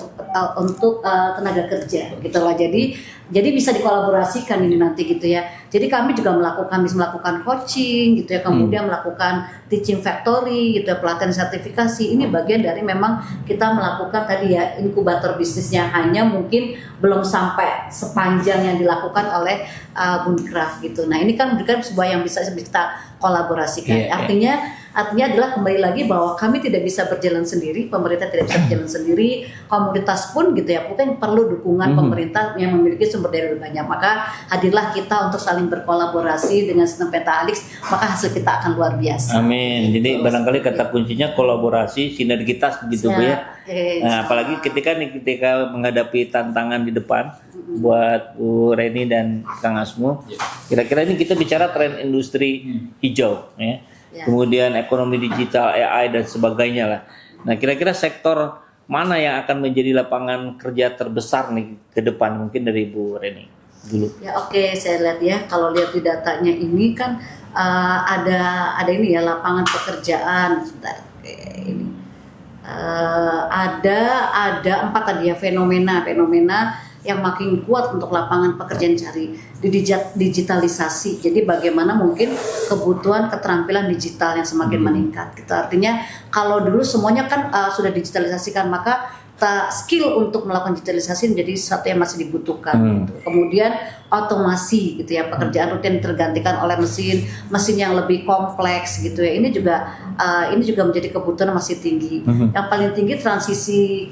untuk tenaga kerja gitu lah. Jadi bisa dikolaborasikan ini nanti gitu ya. Jadi kami juga bisa melakukan coaching gitu ya, kemudian melakukan teaching factory gitu ya, pelatihan sertifikasi. Ini bagian dari memang kita melakukan tadi ya inkubator bisnisnya, hanya mungkin belum sampai sepanjang yang dilakukan oleh Bundcraft gitu. Nah, ini kan bukan sebuah yang bisa kita kolaborasikan. Artinya adalah kembali lagi bahwa kami tidak bisa berjalan sendiri, pemerintah tidak bisa berjalan sendiri, komunitas pun gitu ya, mungkin perlu dukungan pemerintah yang memiliki sumber daya lebih banyak. Maka hadirlah kita untuk saling berkolaborasi dengan sistem Pentahelix, maka hasil kita akan luar biasa. Amin. Jadi barangkali kata kuncinya kolaborasi, sinergitas begitu Bu ya. Nah, apalagi ketika menghadapi tantangan di depan buat Bu Reni dan Kang Asmo, kira-kira ini kita bicara tren industri hijau ya. Kemudian ekonomi digital, AI dan sebagainya lah. Nah, kira-kira sektor mana yang akan menjadi lapangan kerja terbesar nih ke depan, mungkin dari Bu Reni dulu. Ya oke, saya lihat ya, kalau lihat di datanya ini kan ada ini ya, lapangan pekerjaan. Sebentar, ini ada 4 tadi ya, fenomena yang makin kuat untuk lapangan pekerjaan cari di digitalisasi. Jadi bagaimana mungkin kebutuhan keterampilan digital yang semakin meningkat. Gitu. Artinya kalau dulu semuanya kan sudah digitalisasikan, maka skill untuk melakukan digitalisasi menjadi sesuatu yang masih dibutuhkan. Gitu. Kemudian otomasi gitu ya, pekerjaan rutin tergantikan oleh mesin yang lebih kompleks gitu ya. Ini juga menjadi kebutuhan masih tinggi. Yang paling tinggi transisi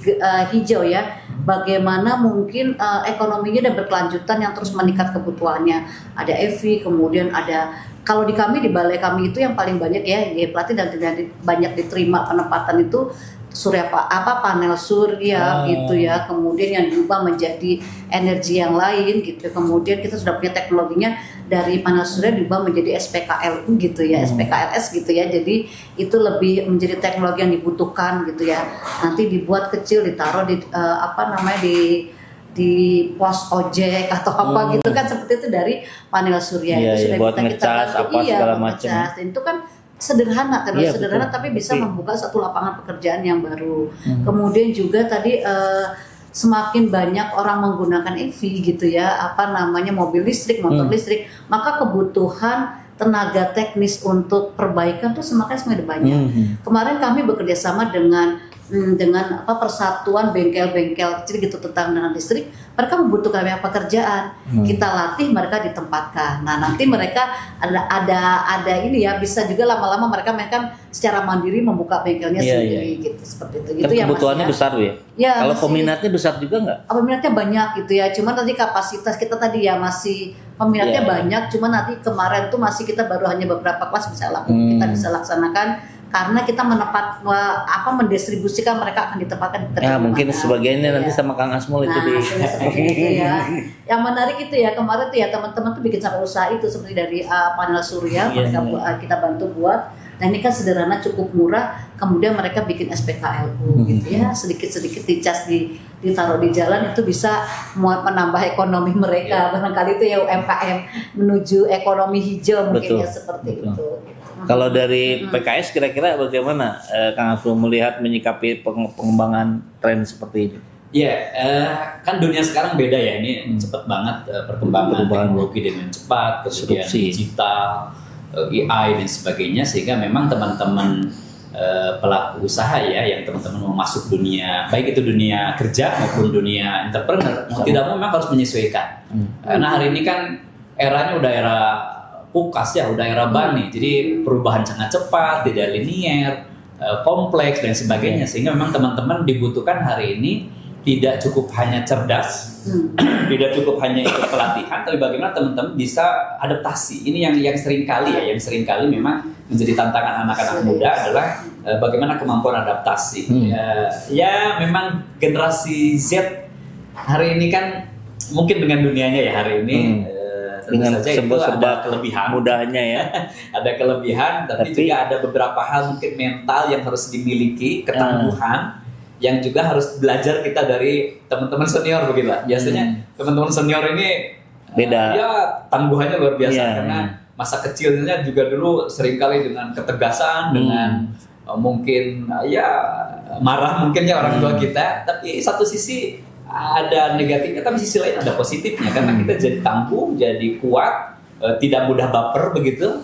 hijau ya. Bagaimana mungkin ekonominya dan berkelanjutan yang terus meningkat kebutuhannya. Ada EV, kemudian ada, kalau di balai kami itu yang paling banyak ya pelatih dan banyak diterima penempatan itu panel surya gitu ya, kemudian yang diubah menjadi energi yang lain gitu. Kemudian kita sudah punya teknologinya, dari panel surya diubah menjadi SPKLU gitu ya, SPKLS gitu ya. Jadi itu lebih menjadi teknologi yang dibutuhkan gitu ya. Nanti dibuat kecil, ditaruh di pos ojek atau apa gitu kan, seperti itu dari panel surya. Itu sudah buat kita bantu, segala macam. Dan itu kan sederhana, sederhana betul. tapi bisa membuka satu lapangan pekerjaan yang baru. Kemudian juga tadi semakin banyak orang menggunakan EV gitu ya, mobil listrik, motor listrik, maka kebutuhan tenaga teknis untuk perbaikan tuh semakin banyak. Kemarin kami bekerja sama dengan persatuan bengkel-bengkel kecil gitu dengan listrik. Mereka membutuhkan banyak pekerjaan. Kita latih, mereka ditempatkan. Nah, nanti mereka ada ini ya, bisa juga lama-lama mereka secara mandiri membuka bengkelnya sendiri gitu, seperti itu. Itu yang kebutuhannya besar Bu ya. Kalau peminatnya besar juga nggak? Peminatnya banyak gitu ya. Cuman nanti kapasitas kita tadi ya masih peminatnya banyak. Cuman nanti kemarin tuh masih kita baru hanya beberapa kelas kita bisa laksanakan. Karena kita mendistribusikan, mereka akan ditempatkan ya, mungkin sebagiannya nanti sama Kang Asmul itu seperti itu ya. Yang menarik itu ya, kemarin tuh ya teman-teman tuh bikin sama usaha itu seperti dari panel surya, kita bantu buat. Nah, ini kan sederhana, cukup murah. Kemudian mereka bikin SPKLU gitu ya, sedikit-sedikit dicas ditaruh di jalan, itu bisa menambah ekonomi mereka. Barangkali itu ya UMKM menuju ekonomi hijau mungkin ya, seperti itu. Kalau dari PKS kira-kira bagaimana Kang Asmo melihat menyikapi pengembangan tren seperti ini? Kan dunia sekarang beda ya, ini cepat banget perkembangan teknologi dengan cepat, kemudian digital, AI dan sebagainya, sehingga memang teman-teman pelaku usaha ya, yang teman-teman mau masuk dunia, baik itu dunia kerja maupun dunia entrepreneur, mau tidak mau memang harus menyesuaikan. Karena hari ini kan eranya udah era pukas ya, udah era bunny, jadi perubahan sangat cepat, tidak linier, kompleks dan sebagainya, sehingga memang teman-teman dibutuhkan hari ini tidak cukup hanya cerdas, tidak cukup hanya ikut pelatihan, tapi bagaimana teman-teman bisa adaptasi. Ini yang sering kali memang menjadi tantangan anak-anak muda adalah bagaimana kemampuan adaptasi. Ya memang generasi Z hari ini kan mungkin dengan dunianya ya hari ini. Dengan serba kelebihan mudahnya ya. Ada kelebihan, tapi juga ada beberapa hal mungkin mental yang harus dimiliki, ketangguhan yang juga harus belajar kita dari teman-teman senior begitu. Biasanya teman-teman senior ini beda. Ya tangguhannya luar biasa karena masa kecilnya juga dulu seringkali dengan ketegasan, dengan mungkin ya marah mungkin ya orang tua kita, tapi satu sisi ada negatifnya, tapi sisi lain ada positifnya karena kita jadi tangguh, jadi kuat, tidak mudah baper begitu,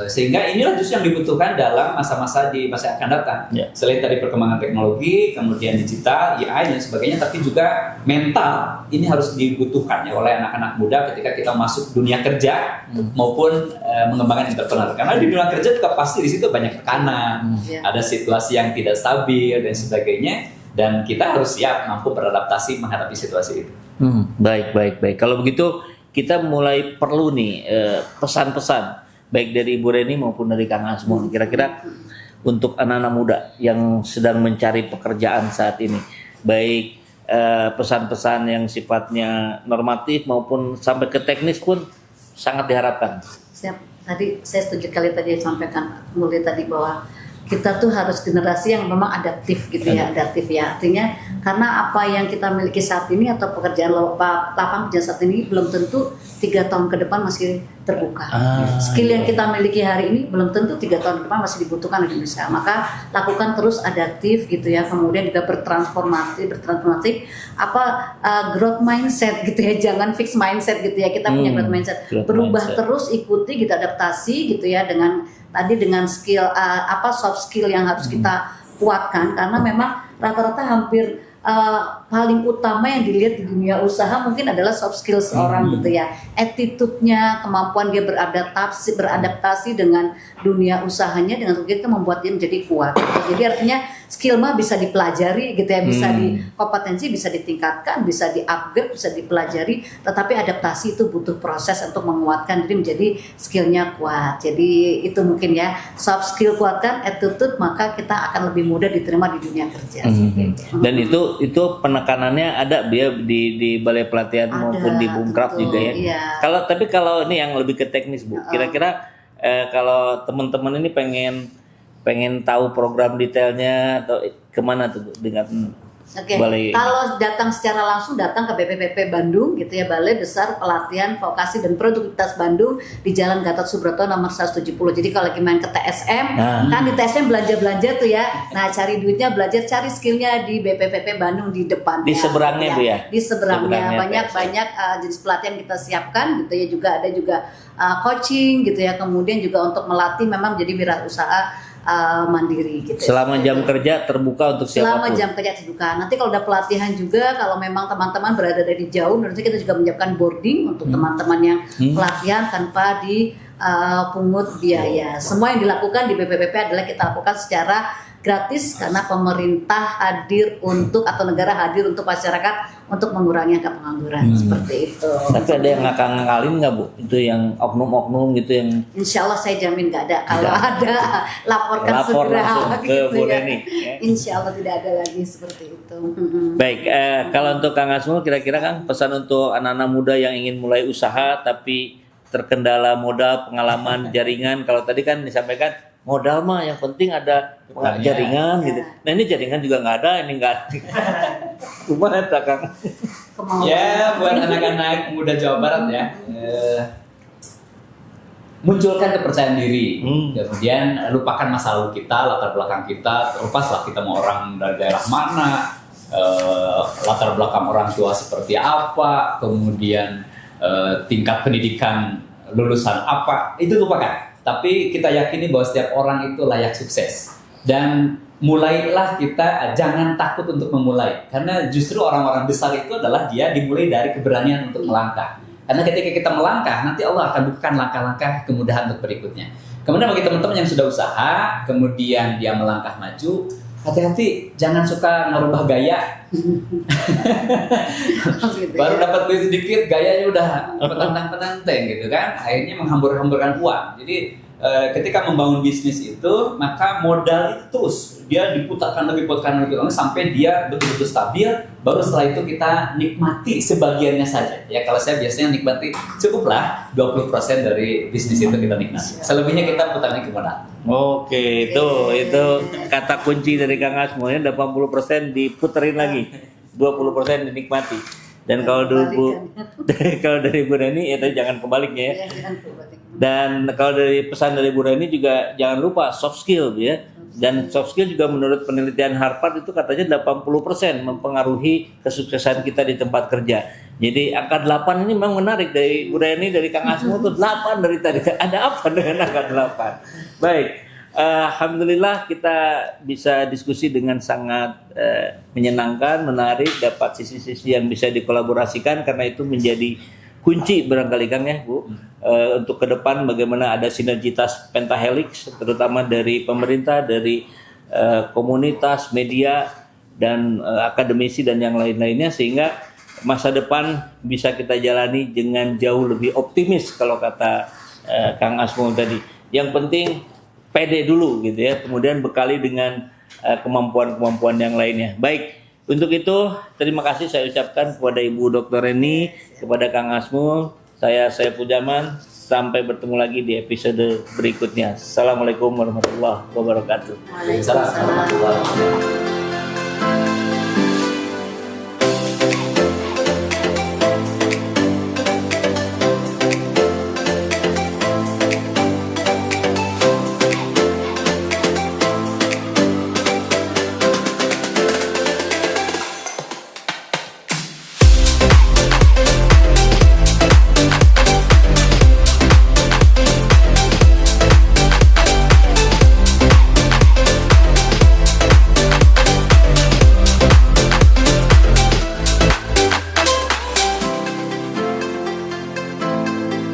sehingga inilah justru yang dibutuhkan dalam masa-masa di masa yang akan datang. Selain tadi perkembangan teknologi, kemudian digital, AI dan sebagainya, tapi juga mental ini harus dibutuhkan ya oleh anak-anak muda ketika kita masuk dunia kerja maupun mengembangkan entrepreneur. Karena di dunia kerja juga pasti di situ banyak tekanan, ada situasi yang tidak stabil dan sebagainya, dan kita harus siap mampu beradaptasi menghadapi situasi itu. Baik. Kalau begitu kita mulai perlu nih pesan-pesan baik dari Ibu Reni maupun dari Kang Asmon, kira-kira untuk anak-anak muda yang sedang mencari pekerjaan saat ini, baik pesan-pesan yang sifatnya normatif maupun sampai ke teknis pun sangat diharapkan. Siap. Tadi saya setuju kali tadi sampaikan mulai tadi bahwa kita tuh harus generasi yang memang adaptif gitu ya, adaptif ya. Artinya karena apa yang kita miliki saat ini atau pekerjaan lapangan kerja saat ini belum tentu 3 tahun ke depan masih terbuka. Skill yang kita miliki hari ini belum tentu 3 tahun ke depan masih dibutuhkan di Indonesia. Maka lakukan terus adaptif gitu ya. Kemudian juga bertransformasi growth mindset gitu ya. Jangan fix mindset gitu ya. Kita punya growth mindset. Berubah terus, ikuti gitu, adaptasi gitu ya dengan skill soft skill yang harus kita kuatkan, karena memang rata-rata hampir paling utama yang dilihat di dunia usaha mungkin adalah soft skill seorang gitu ya, attitude-nya, kemampuan dia beradaptasi dengan dunia usahanya, dengan itu membuat dia menjadi kuat. Jadi artinya skill mah bisa dipelajari gitu ya, bisa kompetensi bisa ditingkatkan, bisa di-upgrade, bisa dipelajari, tetapi adaptasi itu butuh proses untuk menguatkan diri menjadi skillnya kuat. Jadi itu mungkin ya, soft skill kuatkan, attitude, maka kita akan lebih mudah diterima di dunia kerja. Dan itu penekanannya ada di balai pelatihan maupun di Bumkraf juga ya. Iya. Kalau ini yang lebih ke teknis Bu, kira-kira kalau teman-teman ini pengen tahu program detailnya atau kemana tuh Bu dengan balai? Kalau datang secara langsung datang ke BPPP Bandung gitu ya, Balai Besar Pelatihan Vokasi dan Produktivitas Bandung di Jalan Gatot Subroto nomor 170. Jadi kalau lagi main ke TSM, kan di TSM belanja tuh ya. Nah, cari duitnya belajar, cari skillnya di BPPP Bandung di depan. Di seberangnya Bu ya. Di seberangnya banyak jenis pelatihan kita siapkan gitu ya, ada juga coaching gitu ya. Kemudian juga untuk melatih memang jadi wirausaha mandiri gitu. Selama jam kerja terbuka untuk siapapun. Selama jam kerja terbuka. Nanti kalau udah pelatihan juga, kalau memang teman-teman berada dari jauh, nanti kita juga menyiapkan boarding untuk teman-teman yang pelatihan tanpa pungut biaya. Semua yang dilakukan di BPPP adalah kita lakukan secara gratis karena pemerintah hadir atau negara hadir untuk masyarakat untuk mengurangi angka pengangguran seperti itu. Tapi ada yang ngakalin nggak Bu? Itu yang oknum-oknum gitu yang? Insya Allah saya jamin nggak ada. Kalau ada laporkan segera ke Bu Reni. Insya Allah tidak ada lagi seperti itu. Baik, kalau untuk Kang Asmul kira-kira Kang pesan untuk anak-anak muda yang ingin mulai usaha tapi terkendala modal, pengalaman, jaringan. Kalau tadi kan disampaikan modal mah yang penting ada jaringan gitu. Nah ini jaringan juga nggak ada, ini nggak ada. Gimana Kang? Ya buat anak-anak muda Jawa Barat ya, munculkan kepercayaan diri. Kemudian lupakan masa lalu kita, latar belakang kita, terlepaslah kita mau orang dari daerah mana, latar belakang orang tua seperti apa, kemudian tingkat pendidikan lulusan apa, itu lupakan. Tapi kita yakini bahwa setiap orang itu layak sukses. Dan mulailah kita, jangan takut untuk memulai. Karena justru orang-orang besar itu adalah dia dimulai dari keberanian untuk melangkah. Karena ketika kita melangkah, nanti Allah akan bukan langkah-langkah kemudahan untuk berikutnya. Kemudian bagi teman-teman yang sudah usaha, kemudian dia melangkah maju, hati-hati, jangan suka ngerubah gaya. Baru dapat duit sedikit, gayanya udah petantang-petanteng gitu kan. Akhirnya menghambur-hamburkan uang. Jadi ketika membangun bisnis itu, maka modal itu terus dia diputarkan lebih sampai dia betul-betul stabil. Baru setelah itu kita nikmati sebagiannya saja. Ya kalau saya biasanya nikmati cukuplah 20% dari bisnis itu kita nikmati. Selebihnya kita putarnya ke modal. Oke, itu kata kunci dari Kang Asmul, 80% diputerin lagi, 20% dinikmati. Dan kalau dari Bu Reni itu jangan kebaliknya ya. Dan kalau dari pesan dari Bu Reni juga jangan lupa soft skill ya. Dan soft skill juga menurut penelitian Harvard itu katanya 80% mempengaruhi kesuksesan kita di tempat kerja. Jadi angka 8 ini memang menarik dari Bu Reni, dari Kang Asmo itu 8 dari tadi. Ada apa dengan angka 8? Baik, alhamdulillah kita bisa diskusi dengan sangat menyenangkan, menarik, dapat sisi-sisi yang bisa dikolaborasikan karena itu menjadi kunci barangkali Kang ya Bu, untuk ke depan bagaimana ada sinergitas pentahelix terutama dari pemerintah, dari komunitas, media dan akademisi dan yang lain-lainnya sehingga masa depan bisa kita jalani dengan jauh lebih optimis kalau kata Kang Asmo tadi. Yang penting pede dulu gitu ya, kemudian bekali dengan kemampuan-kemampuan yang lainnya. Baik. Untuk itu, terima kasih saya ucapkan kepada Ibu Dr. Reni, kepada Kang Asmo, saya Saiful Jaman. Sampai bertemu lagi di episode berikutnya. Assalamualaikum warahmatullahi wabarakatuh. Waalaikumsalam.